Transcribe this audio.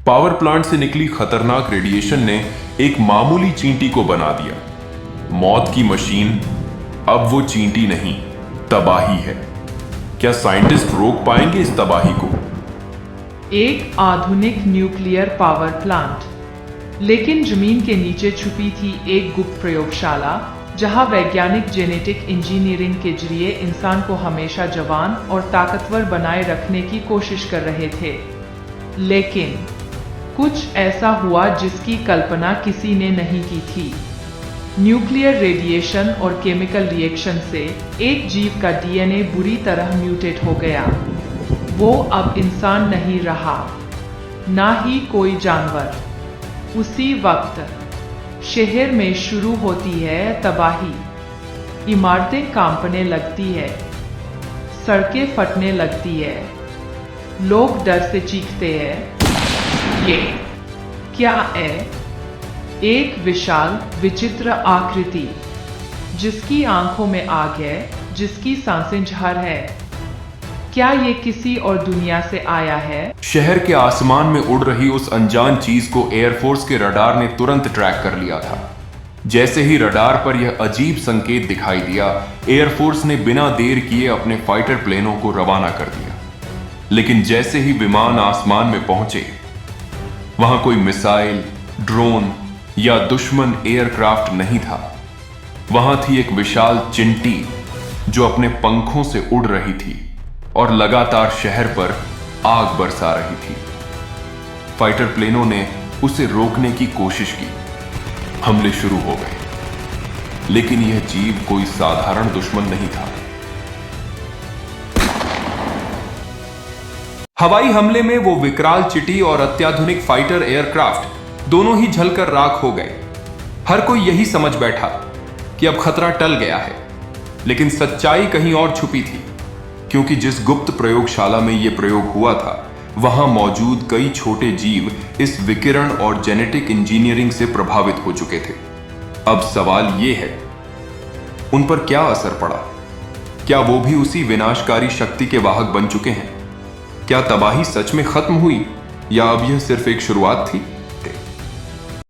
Power plant से निकली खतरनाक रेडिएशन ने एक मामूली चींटी को बना दिया। मौत की मशीन अब वो चींटी नहीं, तबाही है। क्या साइंटिस्ट रोक पाएंगे इस तबाही को? एक आधुनिक न्यूक्लियर पावर प्लांट, लेकिन जमीन के नीचे छुपी थी एक गुप्त प्रयोगशाला जहां वैज्ञानिक जेनेटिक इंजीनियरिंग के जरिए इंसान को हमेशा जवान और ताकतवर बनाए रखने की कोशिश कर रहे थे। लेकिन कुछ ऐसा हुआ जिसकी कल्पना किसी ने नहीं की थी। न्यूक्लियर रेडिएशन और केमिकल रिएक्शन से एक जीव का डीएनए बुरी तरह म्यूटेट हो गया। वो अब इंसान नहीं रहा, ना ही कोई जानवर। उसी वक्त शहर में शुरू होती है तबाही। इमारतें कांपने लगती है, सड़कें फटने लगती है, लोग डर से चीखते हैं। ये क्या है? एक विशाल विचित्र आकृति जिसकी आंखों में आग है, जिसकी सांसें जहर है। क्या ये किसी और दुनिया से आया है? शहर के आसमान में उड़ रही उस अनजान चीज को एयरफोर्स के रडार ने तुरंत ट्रैक कर लिया था। जैसे ही रडार पर यह अजीब संकेत दिखाई दिया, एयरफोर्स ने बिना देर किए अपने फाइटर प्लेनों को रवाना कर दिया। लेकिन जैसे ही विमान आसमान में पहुंचे, वहां कोई मिसाइल, ड्रोन या दुश्मन एयरक्राफ्ट नहीं था। वहां थी एक विशाल चिंटी जो अपने पंखों से उड़ रही थी और लगातार शहर पर आग बरसा रही थी। फाइटर प्लेनों ने उसे रोकने की कोशिश की। हमले शुरू हो गए, लेकिन यह जीव कोई साधारण दुश्मन नहीं था। हवाई हमले में वो विकराल चिटी और अत्याधुनिक फाइटर एयरक्राफ्ट दोनों ही जलकर राख हो गए। हर कोई यही समझ बैठा कि अब खतरा टल गया है, लेकिन सच्चाई कहीं और छुपी थी। क्योंकि जिस गुप्त प्रयोगशाला में यह प्रयोग हुआ था, वहां मौजूद कई छोटे जीव इस विकिरण और जेनेटिक इंजीनियरिंग से प्रभावित हो चुके थे। अब सवाल यह है, उन पर क्या असर पड़ा? क्या वो भी उसी विनाशकारी शक्ति के वाहक बन चुके हैं? क्या तबाही सच में खत्म हुई या अब यह सिर्फ एक शुरुआत थी?